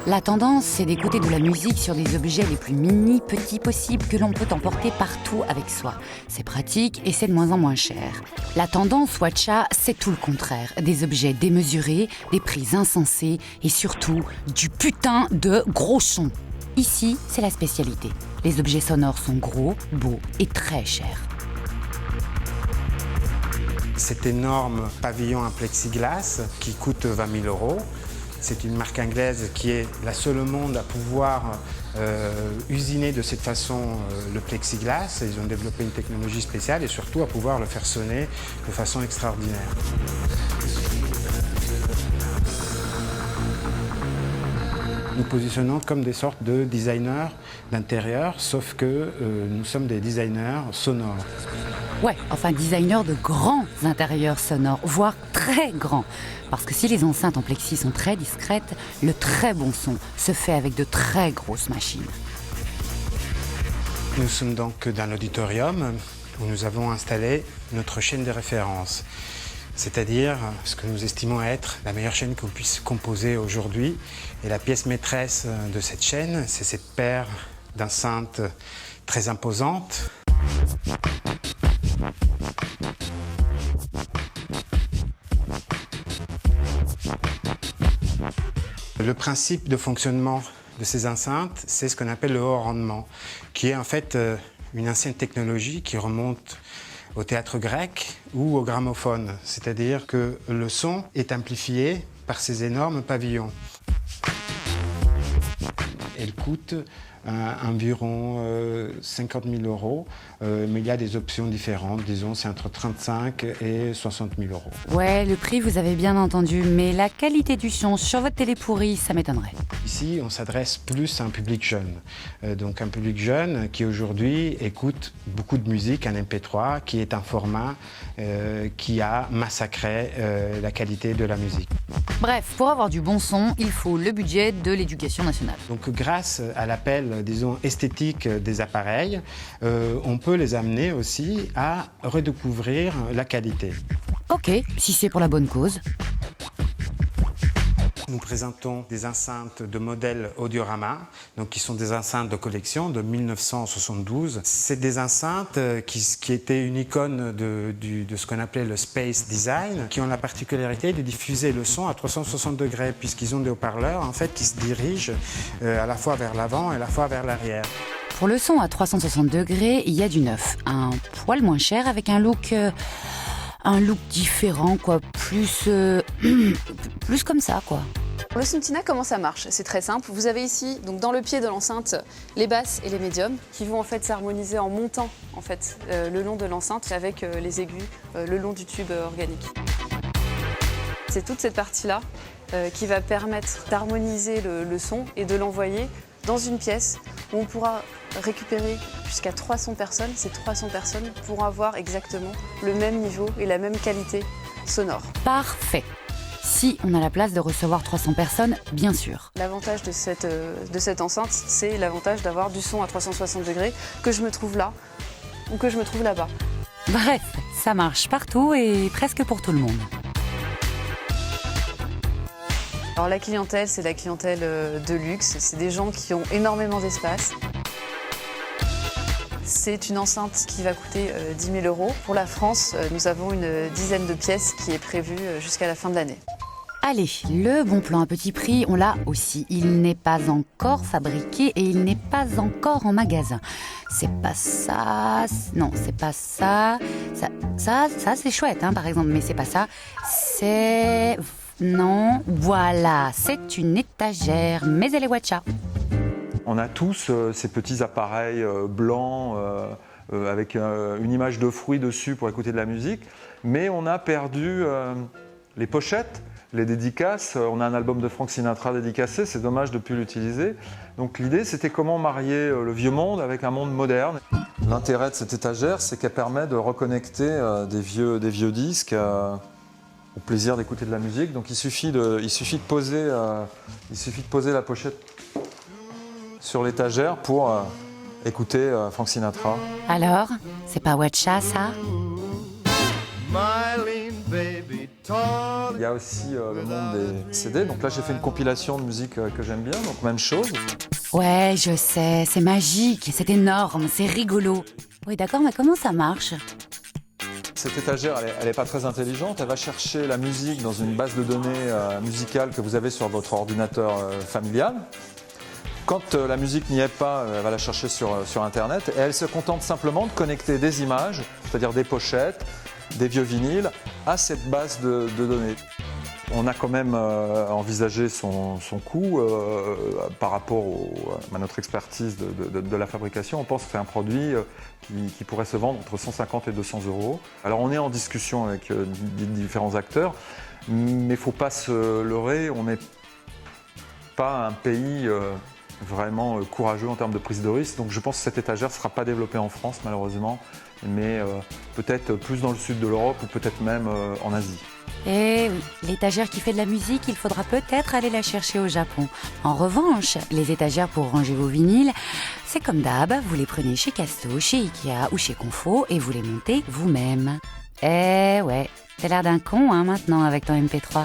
La tendance, c'est d'écouter de la musique sur des objets les plus petits possibles que l'on peut emporter partout avec soi. C'est pratique et c'est de moins en moins cher. La tendance Watcha, c'est tout le contraire. Des objets démesurés, des prix insensés et surtout du putain de gros son. Ici, c'est la spécialité. Les objets sonores sont gros, beaux et très chers. Cet énorme pavillon en plexiglas qui coûte 20 000 €. C'est une marque anglaise qui est la seule au monde à pouvoir usiner de cette façon le plexiglas. Ils ont développé une technologie spéciale et surtout à pouvoir le faire sonner de façon extraordinaire. Nous positionnons comme des sortes de designers d'intérieur, sauf que nous sommes des designers sonores. Ouais, enfin designers de grands intérieurs sonores, voire très grands. Parce que si les enceintes en plexi sont très discrètes, le très bon son se fait avec de très grosses machines. Nous sommes donc dans l'auditorium où nous avons installé notre chaîne de référence. C'est-à-dire ce que nous estimons être la meilleure chaîne qu'on puisse composer aujourd'hui. Et la pièce maîtresse de cette chaîne, c'est cette paire d'enceintes très imposantes. Le principe de fonctionnement de ces enceintes, c'est ce qu'on appelle le haut rendement, qui est en fait une ancienne technologie qui remonte au théâtre grec ou au gramophone, c'est-à-dire que le son est amplifié par ces énormes pavillons. Elle coûte environ 50 000 €, mais il y a des options différentes, disons c'est entre 35 et 60 000 €. Ouais, le prix vous avez bien entendu, mais la qualité du son sur votre télé pourrie, ça m'étonnerait. Ici, on s'adresse plus à un public jeune. Donc un public jeune qui aujourd'hui écoute beaucoup de musique en MP3, qui est un format qui a massacré la qualité de la musique. Bref, pour avoir du bon son, il faut le budget de l'éducation nationale. Donc grâce à l'appel, disons, esthétique des appareils, on peut les amener aussi à redécouvrir la qualité. Ok, si c'est pour la bonne cause. Nous présentons des enceintes de modèle Audiorama, donc qui sont des enceintes de collection de 1972. C'est des enceintes qui étaient une icône de ce qu'on appelait le space design, qui ont la particularité de diffuser le son à 360 degrés, puisqu'ils ont des haut-parleurs en fait qui se dirigent à la fois vers l'avant et à la fois vers l'arrière. Pour le son à 360 degrés, il y a du neuf. Un poil moins cher avec un look différent, quoi. Plus comme ça, quoi. Le Sontina, comment ça marche? C'est très simple. Vous avez ici, donc dans le pied de l'enceinte, les basses et les médiums qui vont en fait s'harmoniser en montant en fait le long de l'enceinte avec les aigus le long du tube organique. C'est toute cette partie-là qui va permettre d'harmoniser le son et de l'envoyer dans une pièce où on pourra récupérer jusqu'à 300 personnes. Ces 300 personnes pourront avoir exactement le même niveau et la même qualité sonore. Parfait. Si on a la place de recevoir 300 personnes, bien sûr. L'avantage de cette enceinte, c'est l'avantage d'avoir du son à 360 degrés, que je me trouve là ou que je me trouve là-bas. Bref, ça marche partout et presque pour tout le monde. Alors la clientèle, c'est la clientèle de luxe, c'est des gens qui ont énormément d'espace. C'est une enceinte qui va coûter 10 000 €. Pour la France, nous avons une dizaine de pièces qui est prévue jusqu'à la fin de l'année. Allez, le bon plan à petit prix, on l'a aussi. Il n'est pas encore fabriqué et il n'est pas encore en magasin. C'est pas ça, non, c'est pas ça. Ça c'est chouette, hein, par exemple, mais c'est pas ça. C'est... Non, voilà, c'est une étagère, mais elle est Watcha. On a tous ces petits appareils blancs avec une image de fruits dessus pour écouter de la musique, mais on a perdu les pochettes, les dédicaces. On a un album de Frank Sinatra dédicacé, c'est dommage de ne plus l'utiliser. Donc l'idée, c'était comment marier le vieux monde avec un monde moderne. L'intérêt de cette étagère, c'est qu'elle permet de reconnecter des vieux disques au plaisir d'écouter de la musique. Donc il suffit de poser la pochette sur l'étagère pour écouter Frank Sinatra. Alors, c'est pas Watcha, ça? My lean baby, tall Il y a aussi le monde des CD. Donc là, j'ai fait une compilation de musique que j'aime bien, donc même chose. Ouais, je sais, c'est magique, c'est énorme, c'est rigolo. Oui, d'accord, mais comment ça marche? Cette étagère, elle est pas très intelligente. Elle va chercher la musique dans une base de données musicale que vous avez sur votre ordinateur familial. Quand la musique n'y est pas, elle va la chercher sur Internet. Et elle se contente simplement de connecter des images, c'est-à-dire des pochettes, des vieux vinyles, à cette base de données. On a quand même envisagé son coût par rapport à notre expertise de la fabrication. On pense que c'est un produit qui pourrait se vendre entre 150 et 200 euros. Alors on est en discussion avec différents acteurs, mais il ne faut pas se leurrer, on n'est pas un pays vraiment courageux en termes de prise de risque. Donc je pense que cette étagère ne sera pas développée en France malheureusement, mais peut-être plus dans le sud de l'Europe ou peut-être même en Asie. Eh oui, l'étagère qui fait de la musique, il faudra peut-être aller la chercher au Japon. En revanche, les étagères pour ranger vos vinyles, c'est comme d'hab, vous les prenez chez Casto, chez Ikea ou chez Confo et vous les montez vous-même. Eh ouais, t'as l'air d'un con maintenant avec ton MP3.